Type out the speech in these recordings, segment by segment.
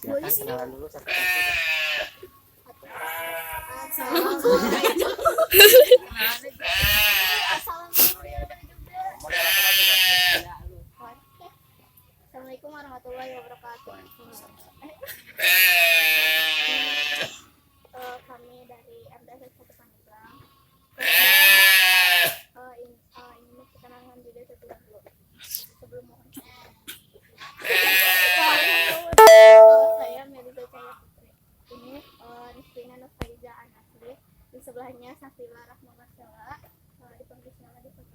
Boleh sih. Kenalan dulu satu. Assalamualaikum warahmatullahi wabarakatuh. Kami dari MTS 1 Pandeglang. Ini perkenalan diri dulu. Sebelum saya Melisa Cahaya Putri. Ini Nisrina Nufaiza Anasri. Di sebelahnya Safila Rahma Marcella. Dipanggil Snella dipanggil.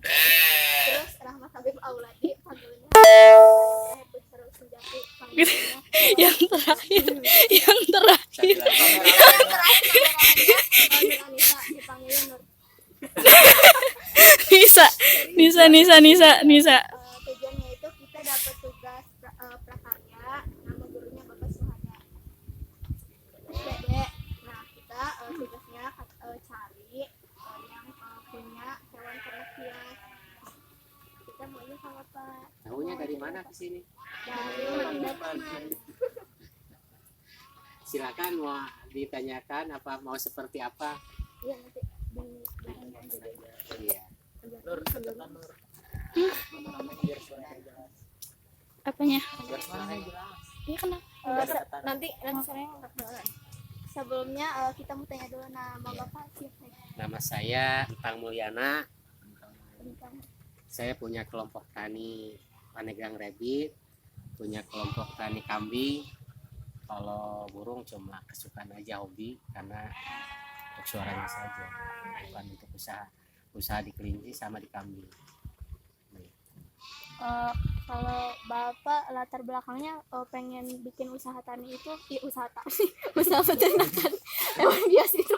Terus Rahmat Habib Auladi panggilannya Busro Sejati panggilannya yang terakhir Anissa dipanggilnya Nur. Nisa. Tujuannya itu kita dapat tugas prakarya, nama gurunya Bapak Suhada. Dede. Nah, kita tugasnya cari yang punya hewan ternak hias. Kita maunya sama Pak. Tahunya dari mana ke sini? Dari teman. Silakan mau ditanyakan apa mau seperti apa? Iya, nanti di belakang aja deh. Iya. Nur, apanya? biar suaranya jelas. Iya kenapa? Nanti saya sebelumnya kita mau tanya dulu nama Bapak siapa? Nama saya Entang Mulyana. Saya punya kelompok tani Pandeglang Rabbit, punya kelompok tani kambing. Kalau burung cuma kesukaan aja, hobi, karena untuk suaranya saja, bukan untuk usaha di kelinci sama di kambing. Kalau Bapak latar belakangnya pengen bikin usaha tani itu usaha tani usaha peternakan hewan bias itu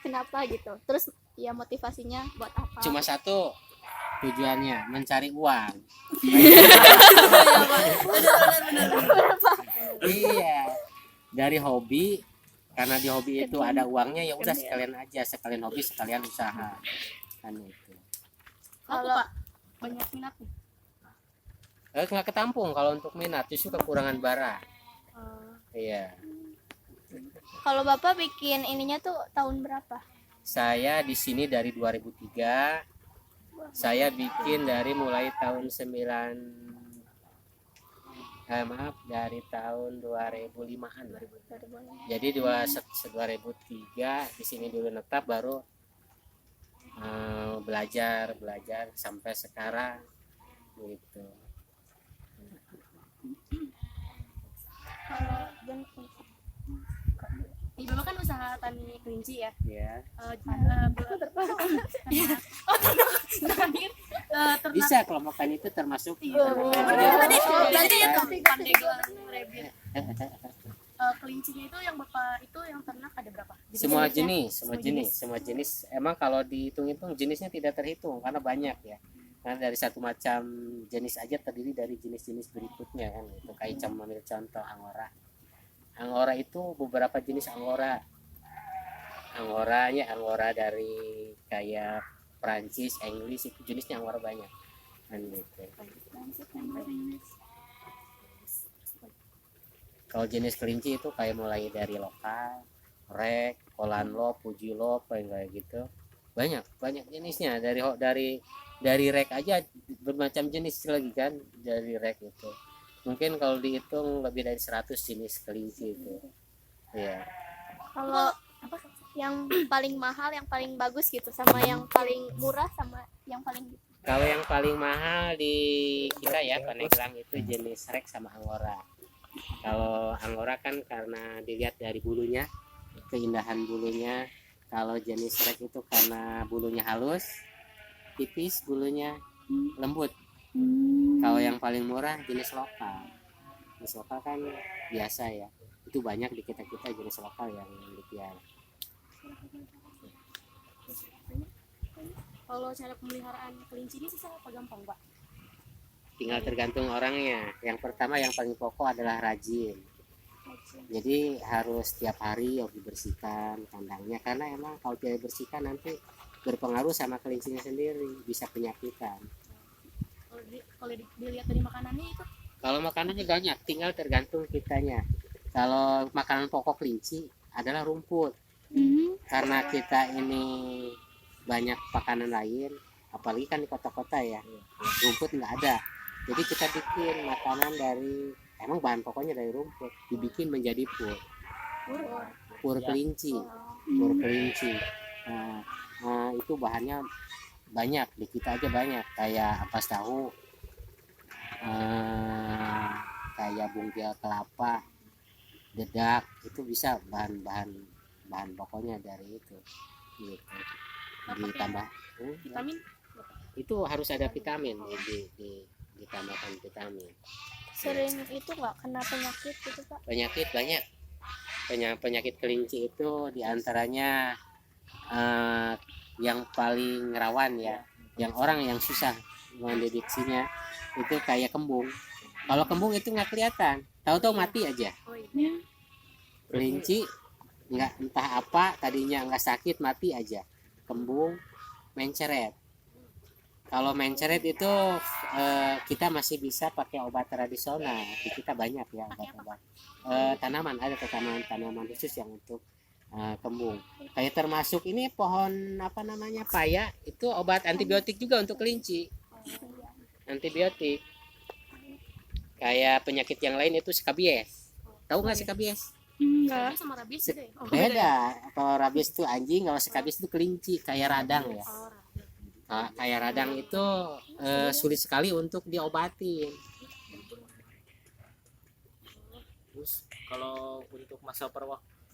kenapa gitu, terus ya motivasinya buat apa? Cuma satu tujuannya, mencari uang. Iya, dari hobi, karena di hobi itu ada uangnya, ya udah sekalian aja, sekalian hobi sekalian usaha kan itu. Kalau Banyak minat nih. Nggak ketampung kalau untuk minat, justru kekurangan barang. Iya, kalau Bapak bikin ininya tuh tahun berapa? saya di sini dari 2003. Saya bikin dari mulai tahun dari tahun 2005-an. Jadi 2003 di sini dulu netap, baru belajar sampai sekarang gitu. Bapak kan usaha tani kelinci ya. Ya. Ternak. Bisa kelompok tani itu termasuk. Berarti itu Pandeglang Rabbit. Kelincinya itu yang Bapak itu yang ternak ada berapa? Semua jenis. Emang kalau dihitung-hitung jenisnya tidak terhitung karena banyak ya. Karena dari satu macam jenis aja terdiri dari jenis-jenis berikutnya kan. Itu kayak ambil contoh angora. Angora itu beberapa jenis angora. Angora dari kayak Prancis, Inggris, itu jenisnya angora banyak. Kan gitu. Kalau jenis kelinci itu kayak mulai dari lokal, rek, kolanlo, pujilo, kayak gitu. Banyak jenisnya, dari rek aja bermacam jenis lagi kan, dari rek itu. Mungkin kalau dihitung lebih dari 100 jenis kelinci itu. Iya. Kalau yang paling mahal, yang paling bagus gitu, sama yang paling murah, sama yang paling gitu. Kalau yang paling mahal di kita ya Pandeglang itu jenis rek sama angora. Kalau angora kan karena dilihat dari bulunya, keindahan bulunya. Kalau jenis rek itu karena bulunya halus, tipis bulunya, lembut. Kalau yang paling murah jenis lokal. Jenis lokal kan biasa ya. Itu banyak di kita jenis lokal yang dipiara. Kalau cara pemeliharaan kelinci ini susah apa gampang, Pak? Tinggal tergantung orangnya. Yang pertama yang paling pokok adalah rajin. Jadi harus setiap hari harus dibersihkan kandangnya, karena emang kalau tidak dibersihkan nanti berpengaruh sama kelincinya sendiri, bisa penyakitan. Kalau dilihat dari makanannya itu Kalau makanannya banyak, tinggal tergantung kitanya. Kalau makanan pokok kelinci adalah rumput. Karena kita ini banyak makanan lain, apalagi kan di kota-kota ya, rumput nggak ada. Jadi kita bikin makanan dari, emang bahan pokoknya dari rumput, dibikin menjadi pur kelinci. Pur kelinci. Nah, itu bahannya banyak, di kita aja banyak, kayak ampas tahu, kayak bungkil kelapa, dedak, itu bisa bahan pokoknya dari itu gitu. Ditambah Vitamin itu harus ada vitamin, ditambahkan vitamin. Sering itu nggak kena penyakit gitu Pak? Penyakit banyak, penyakit kelinci itu diantaranya yang paling rawan ya, yang orang yang susah mendeteksinya itu kayak kembung. Kalau kembung itu nggak kelihatan, tahu-tahu mati aja. Kelinci nggak, entah apa, tadinya nggak sakit mati aja. Kembung, menceret. Kalau menceret itu kita masih bisa pakai obat tradisional. Di kita banyak ya obat-obat tanaman, ada tanaman khusus yang untuk kembung. Kayak termasuk ini pohon apa namanya, paya, itu obat antibiotik juga untuk kelinci. Antibiotik. Kayak penyakit yang lain itu skabies. Tahu nggak skabies? enggak sama rabies gitu ya? Beda. Kalau rabies itu anjing, kalau skabies itu kelinci, kayak radang ya. Kayak radang itu sulit sekali untuk diobatin. Terus kalau untuk masa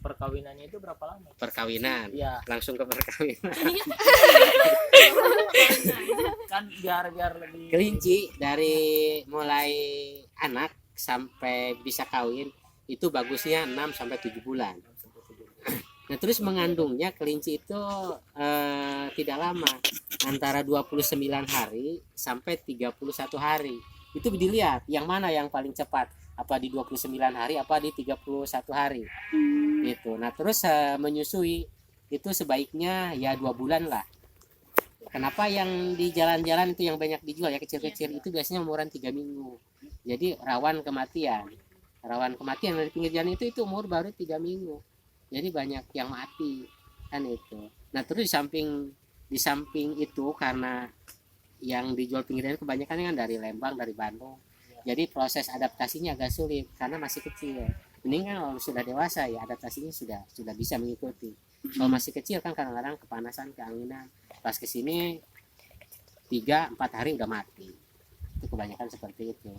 perkawinannya itu berapa lama? Perkawinan. Iya, Langsung ke perkawinan. kan biar lebih Kelinci dari mulai anak sampai bisa kawin itu bagusnya 6 sampai 7 bulan. Nah, terus mengandungnya kelinci itu tidak lama, antara 29 hari sampai 31 hari. Itu dilihat yang mana yang paling cepat, apa di 29 hari apa di 31 hari. Gitu. Nah, terus menyusui itu sebaiknya ya 2 bulan lah. Kenapa yang di jalan-jalan itu yang banyak dijual ya kecil-kecil itu biasanya umuran 3 minggu. Jadi rawan kematian. Rawan kematian dari pinggir jalan itu umur baru 3 minggu. Jadi banyak yang mati kan itu. Nah, terus di samping itu karena yang dijual pinggir jalan kebanyakan kan dari Lembang, dari Bandung. Jadi proses adaptasinya agak sulit karena masih kecil. Mending kan kalau sudah dewasa ya adaptasinya sudah bisa mengikuti. Kalau masih kecil kan kadang-kadang kepanasan, keanginan. Pas kesini 3-4 hari udah mati. Itu kebanyakan seperti itu.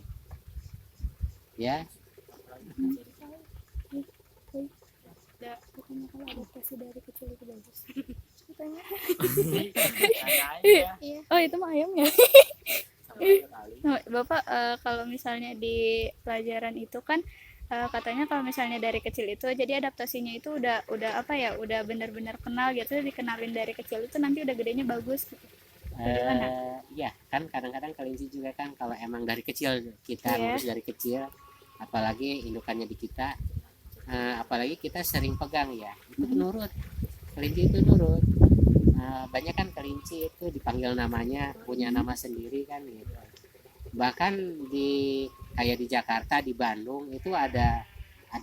Ya. Bukannya kalau adaptasi dari kecil itu bagus. Katanya. aja Iya. Oh, itu mah ayam ya? sama sekali. Oh, Bapak kalau misalnya di pelajaran itu kan katanya kalau misalnya dari kecil itu jadi adaptasinya itu udah apa ya, udah benar-benar kenal gitu, dikenalin dari kecil itu nanti udah gedenya bagus gitu. Gimana? Ya kan kadang-kadang kelinci juga kan kalau emang dari kecil kita Iya. ngurus dari kecil, apalagi indukannya di kita, apalagi kita sering pegang ya, itu nurut. Kelinci itu nurut. Banyak kan kelinci itu dipanggil namanya, punya nama sendiri kan gitu. Bahkan kayak di Jakarta, di Bandung itu ada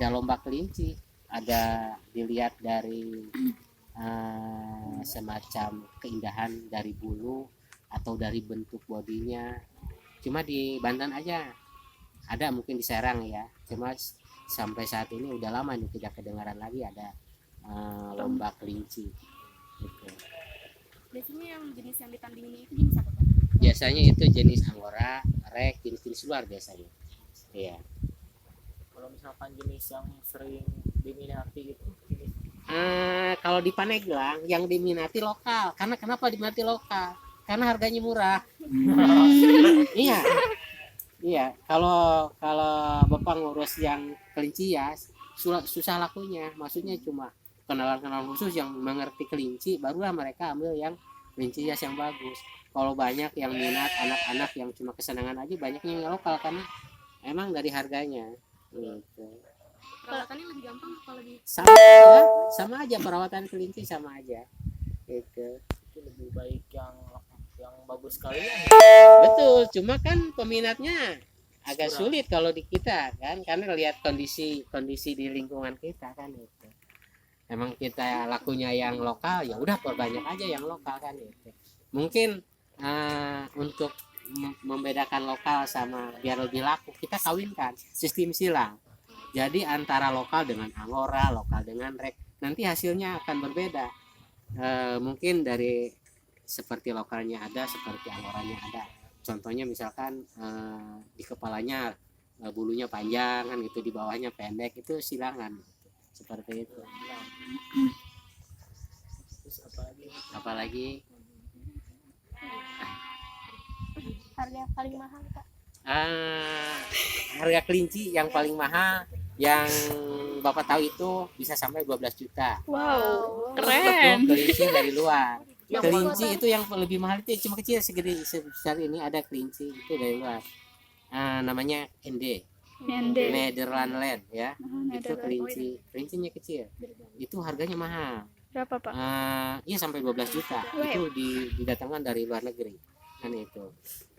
lomba kelinci, ada dilihat dari semacam keindahan dari bulu atau dari bentuk bodinya. Cuma di Banten aja ada, mungkin di Serang ya, cuma sampai saat ini udah lama nih tidak kedengaran lagi ada lomba kelinci gitu. Biasanya yang jenis yang ditandingin itu jenis apa, Pak? Biasanya itu jenis Angora, rek, jenis-jenis luar biasanya. Iya. Kalau misalkan jenis yang sering diminati itu jenis Kalau di Paneglang yang diminati lokal. Karena kenapa diminati lokal? Karena harganya murah. Iya. Iya, kalau Bapak ngurus yang kelinci ya susah lakunya. Maksudnya cuma kenalan-kenalan khusus yang mengerti kelinci, barulah mereka ambil yang kelinci hias yang bagus. Kalau banyak yang minat anak-anak yang cuma kesenangan aja, banyaknya yang lokal karena emang dari harganya gitu. Perawatannya lebih gampang atau lebih Sama aja perawatan kelinci sama aja gitu. itu lebih baik yang bagus sekali ya. Betul, cuma kan peminatnya agak sulit kalau di kita kan, karena lihat kondisi di lingkungan kita kan itu. Emang kita lakunya yang lokal, ya udah perbanyak aja yang lokal kan itu. Mungkin untuk membedakan lokal sama biar lebih laku, kita kawinkan sistem silang. Jadi antara lokal dengan angora, lokal dengan rek, nanti hasilnya akan berbeda. Mungkin dari seperti lokalnya ada, seperti angoranya ada. Contohnya misalkan di kepalanya bulunya panjang kan itu, di bawahnya pendek, itu silangan seperti itu. Terus Apalagi Harga yang paling mahal Kak? Harga kelinci yang paling mahal yang Bapak tahu itu bisa sampai 12 juta. Wow, Itu keren. kelinci dari luar. Yang Kelinci buatan. itu yang lebih mahal itu cuma kecil segede sebesar ini, ada kelinci itu dari luar. Namanya ND, Nende. Nederland Land ya. Oh, Itu Nederland. kelincinya kecil. Itu harganya mahal. Berapa Pak? Iya sampai 12 juta. Wow. Itu didatangkan dari luar negeri. Kan itu.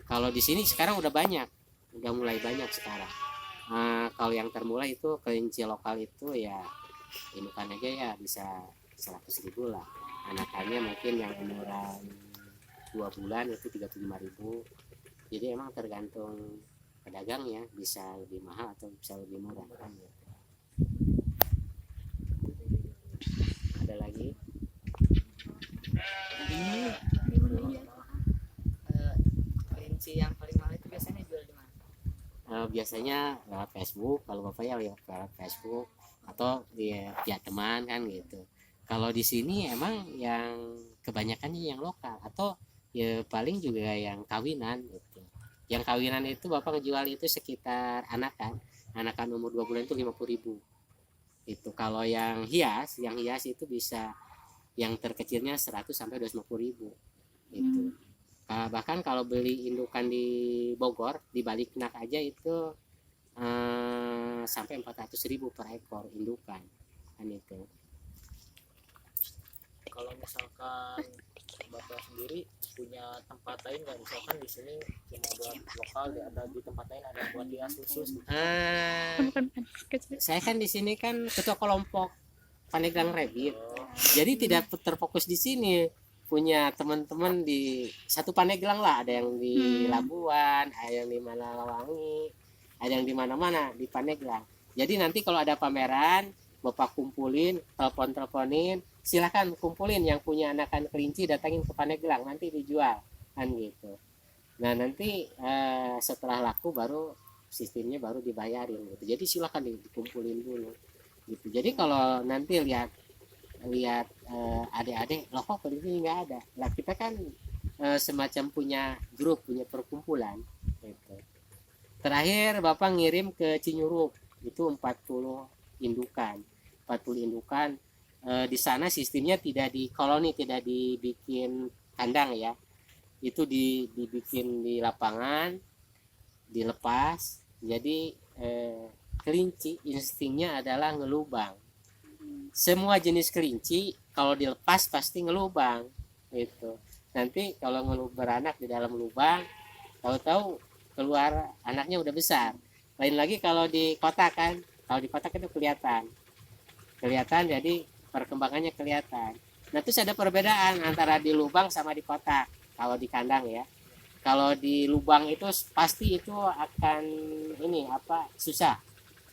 Kalau di sini sekarang udah banyak. Udah mulai banyak sekarang. Kalau yang termulai itu kelinci lokal itu ya indukan aja ya bisa 100.000 lah. Anakannya mungkin yang umuran 2 bulan itu 35.000. Jadi emang tergantung pedagangnya, bisa lebih mahal atau bisa lebih murah kan gitu. Ada lagi? Kelinci yang paling mahal itu biasanya jual di mana? Biasanya lewat Facebook, kalau Bapak ya lewat Facebook atau via teman kan gitu. Kalau di sini emang yang kebanyakannya yang lokal atau ya paling juga yang kawinan gitu. Yang kawinan itu Bapak ngejual itu sekitar anakan umur 2 bulan itu 50.000. Itu kalau yang hias itu bisa yang terkecilnya 100 sampai 250.000 itu. Bahkan kalau beli indukan di Bogor di Baliknak aja itu sampai 400.000 per ekor indukan kan itu. kalau misalkan Bapak sendiri punya tempat lain nggak, misalkan di sini cuma buat lokal, ada di tempat lain ada buat hias khusus gitu. Saya kan di sini kan ketua kelompok Pandeglang Rabbit, jadi tidak terfokus di sini. Punya teman-teman di satu Pandeglang lah, ada yang di Labuan, ada yang di Malawangi, ada yang di mana-mana di Pandeglang. Jadi nanti kalau ada pameran, Bapak kumpulin, teleponin, silahkan kumpulin yang punya anakan kelinci, datangin ke Pandeglang, nanti dijual kan gitu. Nah nanti setelah laku baru sistemnya baru dibayarin gitu. Jadi silahkan dikumpulin dulu gitu. Jadi kalau nanti lihat adik-adik loh kok kelinci nggak ada lah, kita kan semacam punya grup, punya perkumpulan gitu. Terakhir Bapak ngirim ke Cinyurup itu 40 indukan. Di sana sistemnya tidak di koloni, tidak dibikin kandang ya, itu dibikin di lapangan, dilepas. Jadi kelinci instingnya adalah ngelubang. Semua jenis kelinci kalau dilepas pasti ngelubang gitu. Nanti kalau beranak di dalam lubang, tahu-tahu keluar anaknya udah besar. Lain lagi kalau di kotak kan, kalau di kotak itu kelihatan, jadi perkembangannya kelihatan. Nah terus ada perbedaan antara di lubang sama di kotak. Kalau di kandang ya, kalau di lubang itu pasti itu akan susah,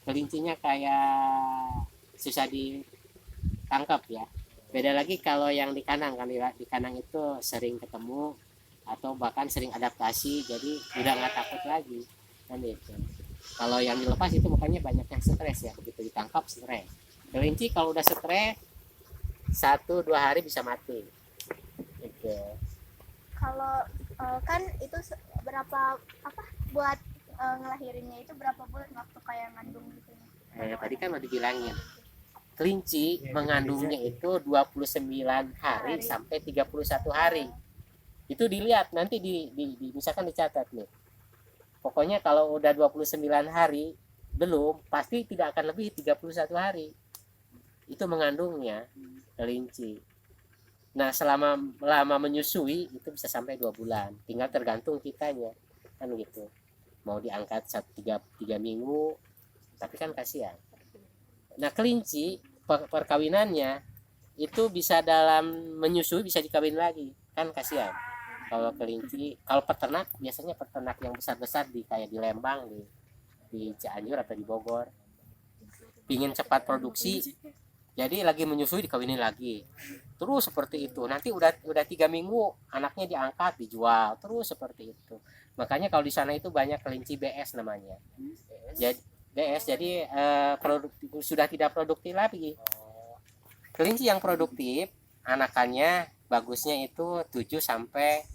kelincinya kayak susah ditangkap ya. Beda lagi kalau yang di kandang, kan di kandang itu sering ketemu atau bahkan sering adaptasi, jadi udah nggak takut lagi kan itu. Kalau yang dilepas itu makanya banyak yang stres ya, begitu ditangkap stres. Kelinci kalau udah stres 1-2 hari bisa mati gitu. Kalau kan itu berapa buat ngelahirinnya itu berapa bulan waktu kayak ngandung gitu? Tadi kan udah dibilangin kelinci mengandungnya itu 29 hari sampai 31 hari. Itu dilihat nanti misalkan dicatat nih. Pokoknya kalau udah 29 hari belum, pasti tidak akan lebih 31 hari. Itu mengandungnya kelinci. Nah, selama lama menyusui itu bisa sampai 2 bulan. Tinggal tergantung kitanya. Kan gitu. mau diangkat tiga minggu, tapi kan kasihan. Nah kelinci perkawinannya itu bisa dalam menyusui bisa dikawin lagi, kan kasihan. Kalau kelinci, kalau peternak biasanya peternak yang besar-besar di kayak di Lembang, di Cianjur atau di Bogor, pingin cepat produksi, jadi lagi menyusui dikawinin lagi, terus seperti itu. Nanti udah 3 minggu anaknya diangkat dijual, terus seperti itu. Makanya kalau di sana itu banyak kelinci BS namanya. Jadi BS jadi sudah tidak produktif lagi. Kelinci yang produktif anakannya bagusnya itu 7 sampai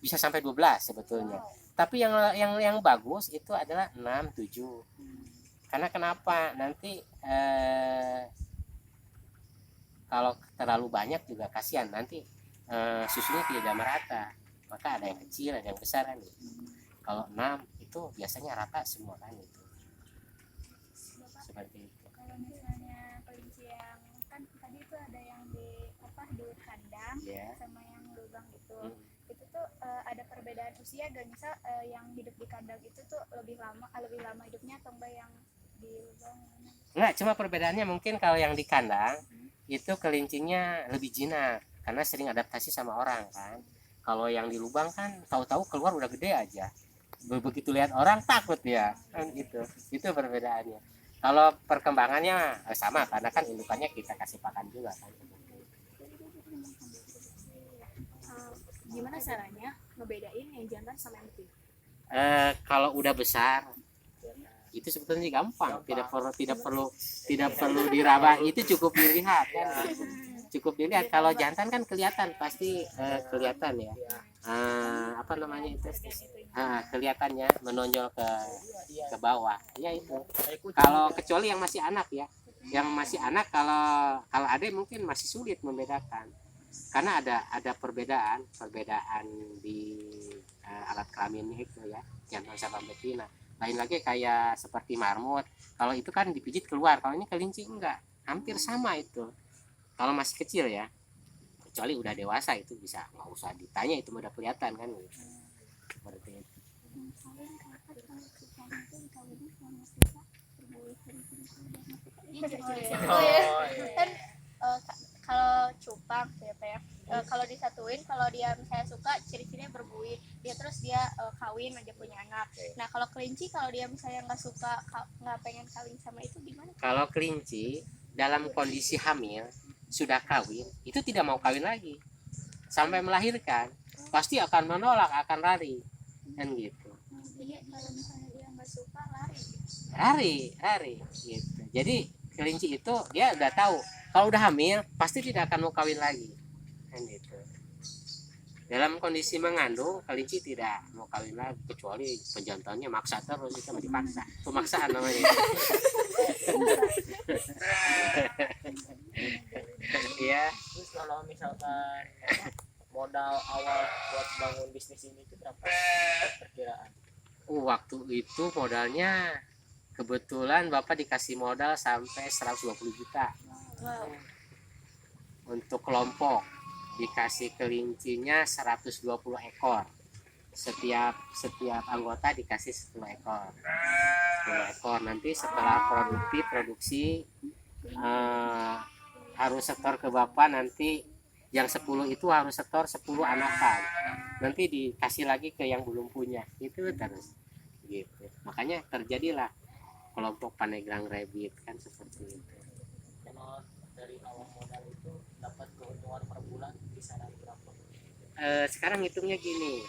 bisa sampai 12 sebetulnya. Tapi yang bagus itu adalah 6, 7. Karena kenapa? Nanti kalau terlalu banyak juga kasihan, nanti susunya tidak merata. Maka ada yang kecil, ada yang besar kan gitu. Kalau 6 itu biasanya rata semua kan itu. Seperti itu. Kalau misalnya kelinci yang kan tadi itu ada yang di kandang sama yang lubang gitu. Itu tuh ada perbedaan usia gak, misal yang hidup di kandang itu tuh lebih lama hidupnya atau enggak yang di lubang? Enggak, cuma perbedaannya mungkin kalau yang di kandang itu kelincinya lebih jinak karena sering adaptasi sama orang kan. Kalau yang di lubang kan tahu-tahu keluar udah gede aja, begitu lihat orang takut ya kan gitu. Itu perbedaannya. Kalau perkembangannya sama karena kan indukannya kita kasih pakan juga kan. Gimana caranya ngebedain yang jantan sama yang betina? Kalau udah besar itu sebetulnya gampang, tidak perlu diraba, itu cukup dilihat kan. Cukup dilihat. Kalau jantan kan kelihatan, pasti kelihatan ya. Apa namanya itu? Kelihatannya menonjol ke bawah. Ya itu. Kalau kecuali yang masih anak ya. Yang masih anak kalau ada mungkin masih sulit membedakan. Karena ada perbedaan di alat kelaminnya itu ya, jantan sama betina. Lain lagi kayak seperti marmut, kalau itu kan dipijit keluar, kalau ini kelinci enggak, hampir sama itu. Kalau masih kecil ya, kecuali udah dewasa itu bisa nggak usah ditanya, itu udah kelihatan kan gitu. Seperti itu. Kan kalau cupang kalau disatuin, kalau dia misalnya suka ciri-cirinya berbuih, dia kawin dia punya anak. Nah kalau kelinci, kalau dia misalnya nggak suka, nggak pengen kawin sama itu gimana? Kalau kelinci dalam kondisi hamil sudah kawin itu tidak mau kawin lagi sampai melahirkan, pasti akan menolak, akan lari kan gitu. Jadi kalau misalnya dia nggak suka lari gitu. Jadi kelinci itu dia udah tahu kalau udah hamil pasti tidak akan mau kawin lagi kan gitu. Dalam kondisi mengandung kelinci tidak mau kawin lagi, kecuali penjantannya maksa terus, itu dipaksa, pemaksaan namanya. Ya. Terus kalau misalkan modal awal buat bangun bisnis ini itu berapa perkiraan? Waktu itu modalnya kebetulan Bapak dikasih modal sampai 120 juta. wow. Untuk kelompok dikasih kelincinya 120 ekor. Setiap anggota dikasih 10 ekor. 10 ekor. Nanti setelah produksi harus setor ke Bapak, nanti yang 10 itu harus setor 10 anakan. Nanti dikasih lagi ke yang belum punya. Itu terus gitu. Makanya terjadilah kelompok Pandeglang Rabbit kan seperti itu. Kalau dari awal modal itu dapat keuntungan per bulan bisa dari berapa? Sekarang ngitungnya gini,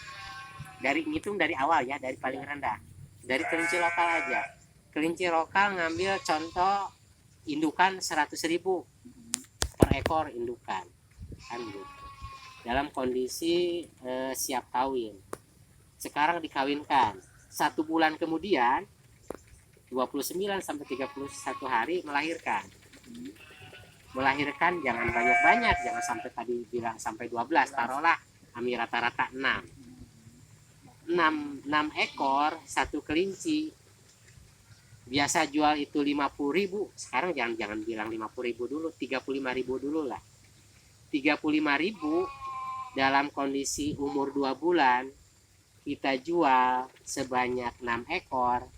ngitung dari awal ya, dari paling rendah, dari kelinci lokal aja. Kelinci lokal ngambil contoh indukan 100.000 per ekor indukan kan gitu. Dalam kondisi siap kawin, sekarang dikawinkan 1 bulan kemudian 29 sampai 31 hari melahirkan. Jangan banyak-banyak, jangan sampai tadi bilang sampai 12, taruhlah kami rata-rata 6 ekor satu kelinci. Biasa jual itu 50.000, sekarang jangan bilang 50.000 dulu, 35.000 dulu lah. 35.000 dalam kondisi umur 2 bulan kita jual sebanyak 6 ekor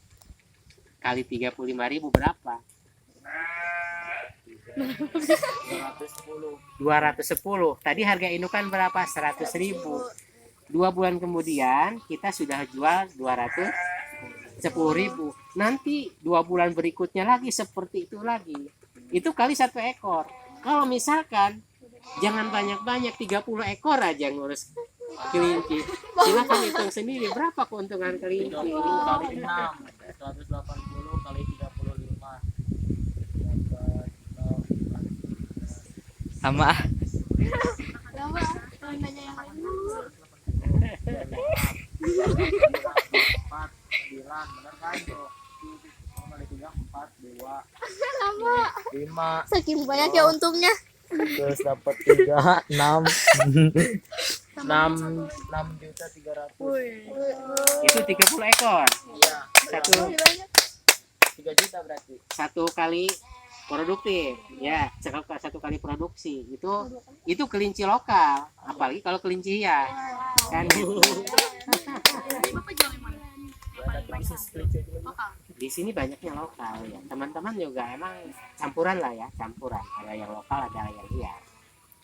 kali 35.000 berapa? 210. Tadi harga indukan berapa? 100.000. 2 bulan kemudian kita sudah jual 210.000. Nanti 2 bulan berikutnya lagi seperti itu lagi. Itu kali 1 ekor. Kalau misalkan jangan banyak-banyak, 30 ekor aja ngurus kelinci. Silakan hitung sendiri berapa keuntungan kelinci. 30 kali 6 180 kali 35 dapat 0. Sama. Lama kalau nanya yang lain. 4 9 benar kan tuh. Kali 3 4 2 Lama. 5 Saking banyak ya untungnya. terus dapat 3 6 juta 300. Itu 30 ekor. Iya, Satu 3 juta berarti. satu kali produktif ya, satu kali produksi. Itu kelinci lokal, apalagi kalau kelinci hias kan gitu. Ada bisnis kelinci juga. Di sini banyaknya lokal ya, teman-teman juga emang campuran lah ya, campuran, ada yang lokal ada yang hias.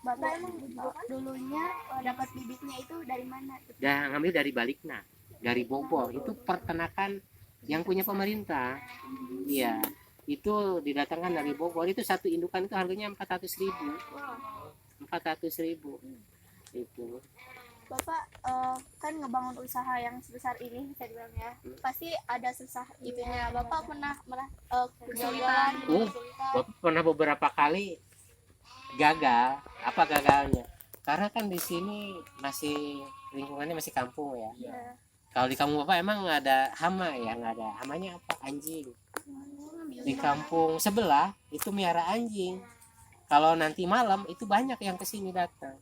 Bapak emang dulunya dapat bibitnya itu dari mana? Dan ngambil dari Balikna, dari Bogor. Itu peternakan yang punya pemerintah. Iya, itu didatangkan dari Bogor. Itu satu indukan itu harganya 400.000. 400.000 itu. Bapak kan ngebangun usaha yang sebesar ini bisa dibilang ya. Pasti ada susah itunya. Bapak pernah kesulitan. Bapak pernah beberapa kali gagal. Apa gagalnya? Karena kan di sini masih lingkungannya masih kampung ya. Kalau di kampung Bapak emang nggak ada hama ya, nggak ada. Hamanya apa? Anjing. Di kampung sebelah itu miara anjing. Kalau nanti malam itu banyak yang kesini datang.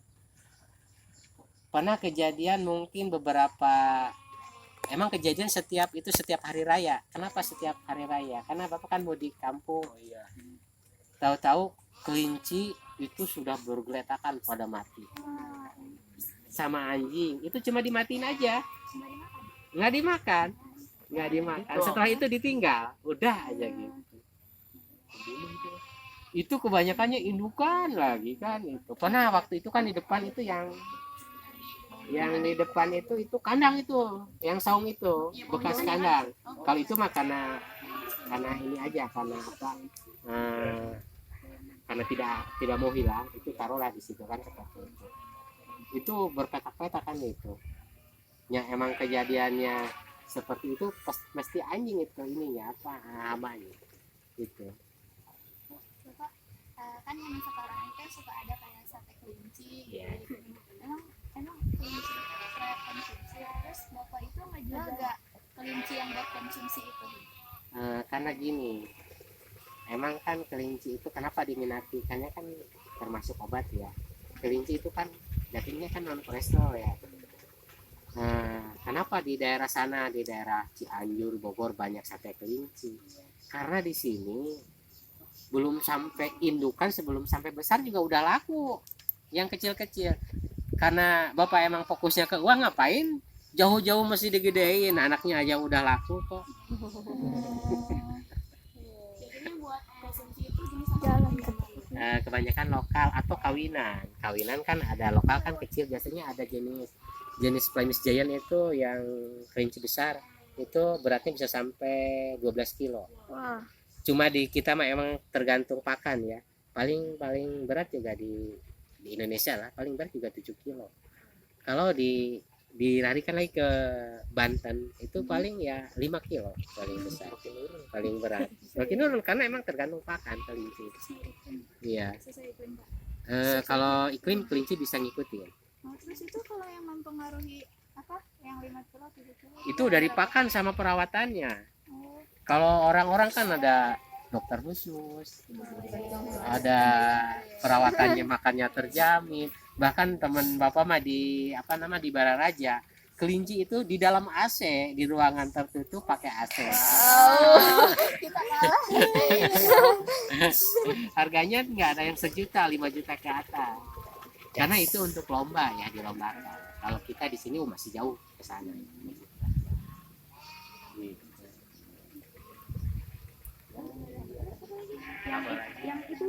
Pernah kejadian mungkin beberapa, emang kejadian setiap hari raya. Kenapa setiap hari raya? Karena Bapak kan mau di kampung. Oh iya. Tahu-tahu kelinci itu sudah bergeletakan pada mati. Sama anjing itu cuma dimatiin aja, nggak dimakan. Setelah itu ditinggal, udah aja gitu. Itu kebanyakannya indukan lagi kan itu. Pernah waktu itu kan di depan itu yang di depan itu kandang itu, yang saung itu bekas kandang. Kalau itu mah karena ini aja, karena apa? Karena tidak mau hilang, itu taruhlah di situ kan seperti itu. Itu berpetak-petak kan itu. Ya emang kejadiannya seperti itu mesti anjing itu ininya apa hamanya itu. Bapak kan yang sekarang ini kan suka ada kayak sate kelinci. Iya. Emang kelinci kayak konsumsi, terus Bapak itu ngejual nggak kelinci yang buat konsumsi itu? Karena gini, emang kan kelinci itu kenapa diminati? Karena kan termasuk obat ya. Kelinci itu kan dagingnya kan non kolesterol ya. Kenapa di daerah sana, di daerah Cianjur, Bogor banyak sate kelinci? Karena di sini belum sampai indukan, sebelum sampai besar juga udah laku yang kecil-kecil. Karena Bapak emang fokusnya ke uang, ngapain jauh-jauh mesti digedein, anaknya aja udah laku kok. Jadinya buat konsumsi itu jenis jalan. Kebanyakan lokal atau kawinan kan ada lokal kan kecil, biasanya ada jenis Flemish Giant itu yang kelinci besar, itu beratnya bisa sampai 12 kilo. Wah. Cuma di kita mah emang tergantung pakan ya, paling berat juga di Indonesia lah, paling berat juga 7 kilo. Kalau dilarikan lagi ke Banten itu paling ya 5 kilo paling besar, paling berat. Makin turun karena emang tergantung pakan kelinci. Iya. Kalau iklim kelinci bisa ngikutin. Terus itu kalau yang mempengaruhi apa? Yang 5 kilo, 7 kilo? Itu dari pakan sama perawatannya. Kalau orang-orang kan ada dokter khusus, ada perawatannya, makannya terjamin. Bahkan teman Bapak mah di Bararaja, kelinci itu di dalam AC, di ruangan tertutup pakai AC. Kita kalah. Harganya nggak ada yang 1 juta, 5 juta ke atas. Karena itu untuk lomba ya, dilombakan. Kalau kita di sini masih jauh ke sana. Gitu. yang itu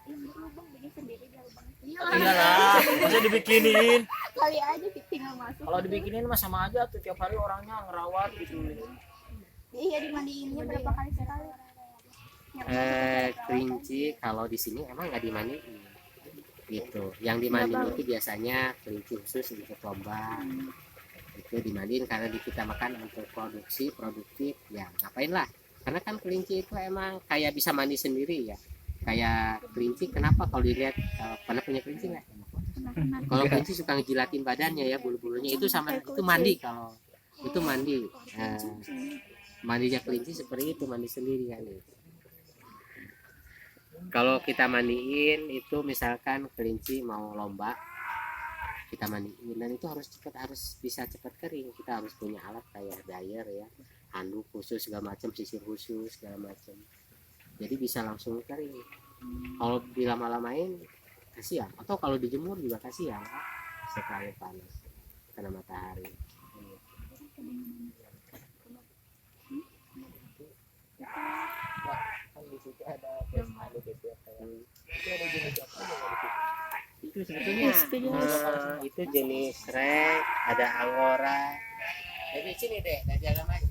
yang berlubang bikin sendiri dia lubang sendiri. Iyalah, masa dibikinin. Kali aja tinggal masuk. Kalau dibikinin mah sama aja tuh, tiap hari orangnya ngerawat gitu. Iya dimandiinnya berapa kali sekali? Kelinci kalau di sini emang nggak dimandiin gitu. Yang dimandiin itu biasanya kelinci khusus untuk lomba. Itu dimandiin karena kita makan untuk produktif ya ngapain lah, karena kan kelinci itu emang kayak bisa mandi sendiri ya. Kayak kelinci kenapa kalau dilihat pernah punya kelinci nggak? Kalau kelinci suka ngejilatin badannya ya, bulu-bulunya itu sama itu mandi. Kalau itu mandi mandinya kelinci seperti itu, mandi sendiri kan itu. Kalau kita mandiin itu misalkan kelinci mau lomba, kita mandiin dan itu harus bisa cepat kering. Kita harus punya alat kayak dryer ya, handuk khusus segala macam, sisir khusus segala macam, jadi bisa langsung kering. Kalau dilama-lamain kasihan, atau kalau dijemur juga kasihan sekali panas kena matahari. Kan di situ ada pesmali gitu ya, kayak itu ada jenis apa ya? Itu sebetulnya itu jenis rek, ada angora. Jadi sini deh, jaga mas.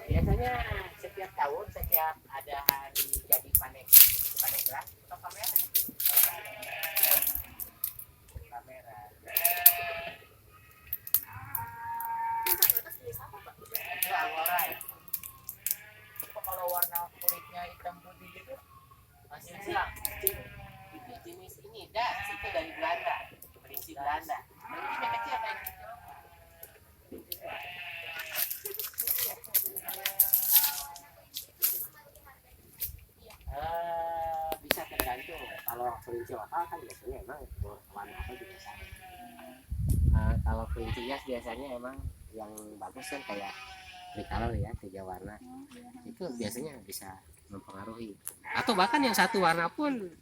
Biasanya setiap tahun, setiap ada hari jadi Paneglang, atau kamera. Kamera. Itu angora ya. Kalau warna kulitnya hitam putih gitu masih silang. Itu jenis ini das, itu dari Belanda, kelinci Belanda. Kelinci kecil kayak gitu. Bisa tergantung. Kalau kelinci lokal kan biasanya emang warna apa juga sama. Kalau kelinci hias biasanya emang yang bagus kan kayak tricolor ya, 3 warna. Itu biasanya bisa mempengaruhi. Atau bahkan yang satu warna pun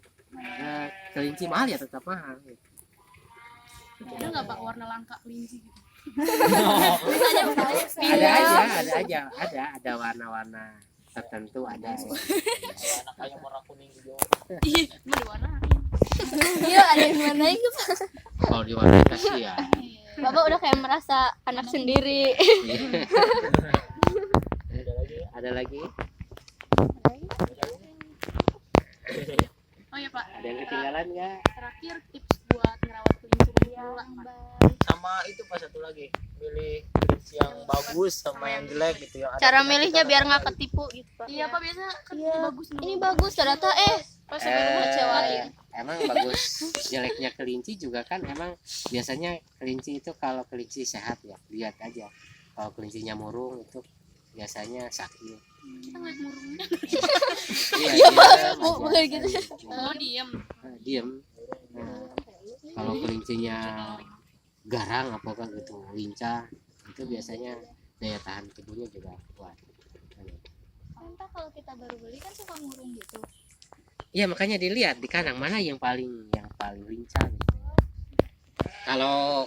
kelinci mahal ya tetap mahal. Ada nggak Pak warna langka kelinci gitu? ada warna-warna tertentu ada. Anak ayam warna kuning hijau. Iya, mau diwarnain. Iya ada yang warnain tuh. Kalau diwarnai kasih ya. Bapak udah kayak merasa anak sendiri. Ada lagi. Oh ya Pak, Ada yang ketinggalan nggak? terakhir tips buat ngerawat kelinci dari pemula Pak. Sama itu pas satu lagi, milih kelinci yang bagus sama yang jelek gitu ya. Ada Cara penyakit milihnya ada biar penyakit. nggak ketipu gitu Pak. Iya Pak, biasa kan Iya. bagus nih. Ini bagus ternyata pas sampai rumah kecewain. Emang bagus jeleknya kelinci juga kan emang biasanya kelinci itu kalau kelinci sehat ya lihat aja. Kalau kelincinya murung itu biasanya sakit. Kita ngeliat murungnya. Iya bukan gitu. Oh diem. Diem. Nah, kalau kelincinya garang apakah gitu lincah itu biasanya daya tahan tubuhnya juga kuat. Entah kalau kita baru beli kan suka murung gitu. Iya makanya dilihat di kandang mana yang paling lincah gitu.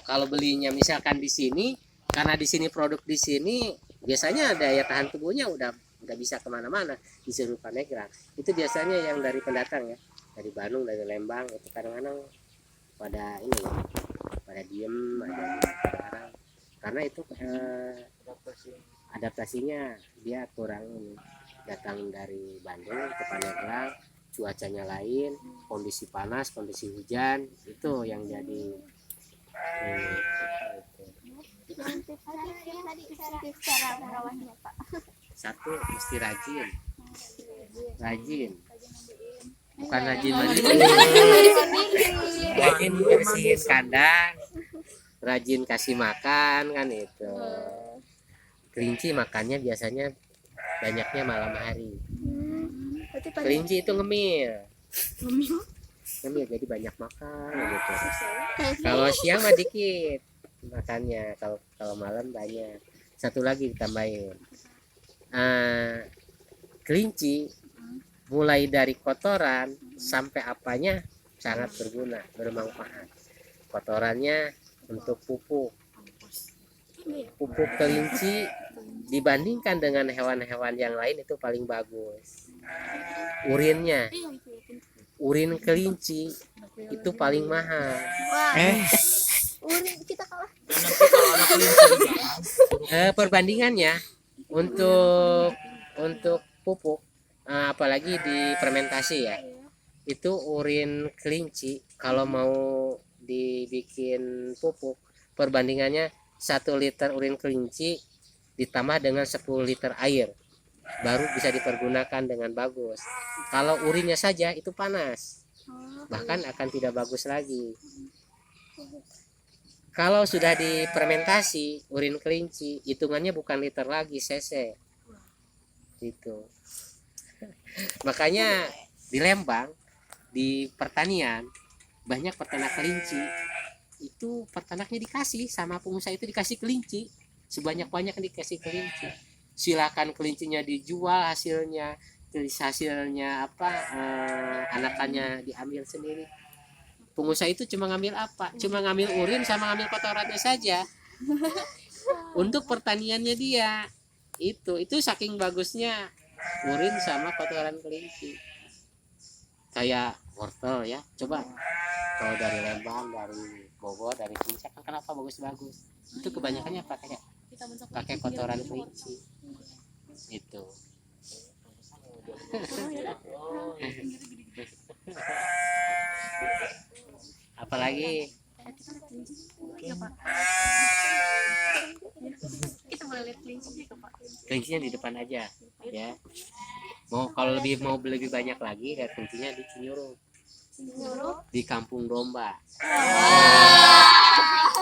Kalau belinya misalkan di sini, karena di sini produk di sini biasanya daya tahan tubuhnya udah bisa kemana-mana di seluruh Paneglang. Itu biasanya yang dari pendatang ya, dari Bandung, dari Lembang itu kadang-kadang pada ini ya, pada diem ada kadang-kadang. Karena itu adaptasinya dia kurang ini. Datang dari Bandung ke Paneglang, cuacanya lain, kondisi panas, kondisi hujan, itu yang jadi Tips cara merawatnya Pak. satu mesti rajin, bukan rajin mandi, rajin bersihin kandang, rajin kasih makan kan itu. Kelinci makannya biasanya banyaknya malam hari. Kelinci itu ngemil jadi banyak makan gitu. Kalau siang mah dikit makannya, kalau malam banyak. Satu lagi ditambahin, kelinci mulai dari kotoran sampai apanya sangat berguna, bermanfaat. Kotorannya untuk pupuk. Pupuk kelinci dibandingkan dengan hewan-hewan yang lain itu paling bagus. Urinnya, urin kelinci itu paling mahal. Urin kita kalah. Nanti kalau ada kelinci di jalan, Perbandingannya untuk pupuk, apalagi di fermentasi ya, itu urin kelinci kalau mau dibikin pupuk, perbandingannya 1 liter urin kelinci ditambah dengan 10 liter air baru bisa dipergunakan dengan bagus. Kalau urinnya saja itu panas, bahkan akan tidak bagus lagi. Kalau sudah difermentasi urin kelinci, hitungannya bukan liter lagi, cc. Gitu. Makanya di Lembang, di pertanian, banyak peternak kelinci. Itu peternaknya dikasih sama pengusaha, itu dikasih kelinci. Sebanyak-banyak dikasih kelinci. Silakan kelincinya dijual, hasilnya anakannya diambil sendiri. Pengusaha itu cuma ngambil apa? Cuma ngambil urin sama ngambil kotorannya saja. Untuk pertaniannya dia. Itu saking bagusnya urin sama kotoran kelinci. Kayak wortel ya. Coba kalau dari Lembang, dari Bogor, dari Puncak kan kenapa bagus-bagus? Itu kebanyakannya pakai kotoran kelinci. Itu. Apalagi Kita boleh lihat kelincinya ke Pak. kelincinya di depan aja ya. Kalau mau lebih banyak lagi, lihat kelincinya di Cinyurup, di Kampung Domba.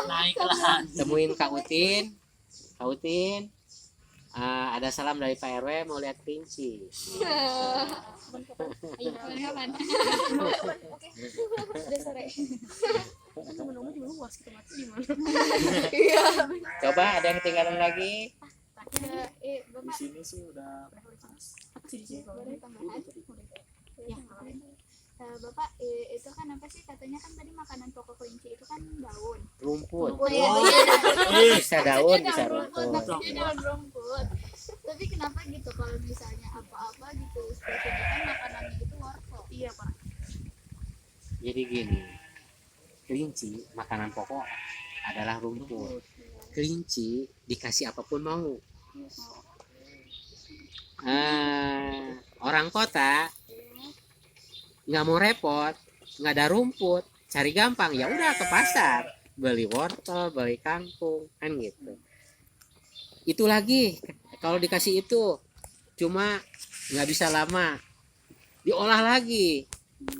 naiklah. Temuin Kak Utin, ada salam dari Pak RW mau lihat kelinci. Ayo, kapan? Udah sore. Itu menunggu juga luas kita mati gimana? Coba ada yang ketinggalan lagi? Di Bapak sini sih udah Apa sih di sini kalau boleh tambahan? ya? Bapak itu kan apa sih katanya kan tadi makanan pokok kelinci itu kan daun. Rumput. Iya. Bisa daun, bisa rumput. rumput. Maksudnya daun rumput. Tapi kenapa gitu kalau misalnya apa-apa gitu spesialnya kan makanannya itu wortel. Iya Pak. Jadi gini, kelinci makanan pokok adalah rumput. Kelinci dikasih apapun mau. Orang kota nggak mau repot, nggak ada rumput, cari gampang, ya udah ke pasar beli wortel, beli kangkung, kan gitu. Itu lagi kalau dikasih itu cuma nggak bisa lama, diolah lagi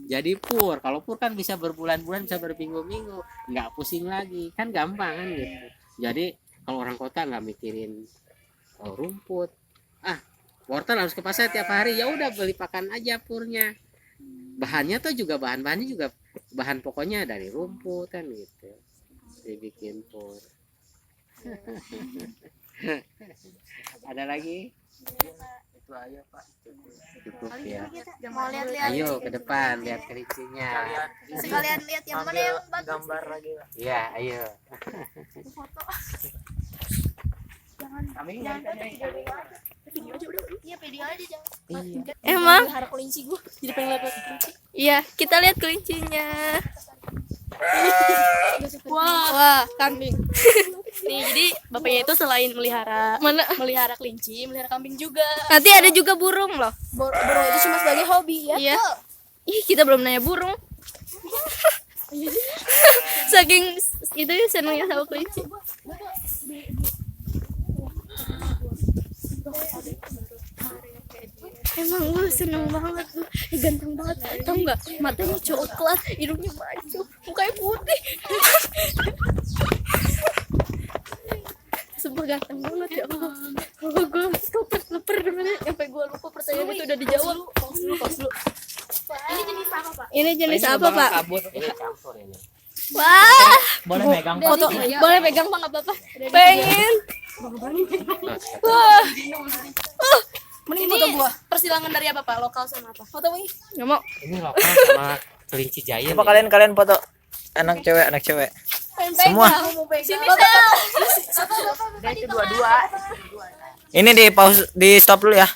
jadi pur. Kalau pur kan bisa berbulan-bulan, bisa berminggu-minggu, nggak pusing lagi, kan gampang kan gitu. Jadi kalau orang kota nggak mikirin rumput, wortel harus ke pasar tiap hari, ya udah beli pakan aja purnya. Bahannya tuh juga bahan-bahannya juga bahan pokoknya dari rumput kan gitu, dibikin pur. Ada lagi? itu aja Pak. Cukup ya. Mau lihat-lihat Ayo ke depan lihat kelincinya. sekalian lihat yang mana yang bagus. Gambar lagi Pak. Iya, ayo. Foto. Kami Video aja udah. Iya video aja jangan. Iya. Emang? Harap kelinci gua jadi pengen lihat kelinci. Iya, kita lihat kelincinya. Wah, kambing. Nih, jadi bapaknya itu selain melihara kelinci, melihara kambing juga. Nanti ada juga burung loh. Burung itu cuma sebagai hobi ya. Iya. Ih, kita belum nanya burung. Saking itu ya senangnya sama kelinci. Emang gue seneng banget gue, ganteng banget, tau nggak? Matanya coklat, hidungnya mancung, mukanya putih. Sumpah ganteng banget ya Allah. Oh, gue leper bener, sampai gue lupa pertanyaan itu udah dijawab. Pause dulu. Ini jenis apa, Pak? Ini jenis apa Pak? kabut. Ini campur ini. Wah, Boleh megang foto, Pak. boleh pegang Pak nggak apa-apa? Pengen. Wah, Mending foto gua. Persilangan dari apa, Pak? Lokal sama apa? Foto ini. Enggak mau. Ini lokal sama kelinci giant. Coba ya. kalian foto anak cewek. Semua. Sini, Sel. Udah itu dua-dua. Ini di pause, di stop dulu ya.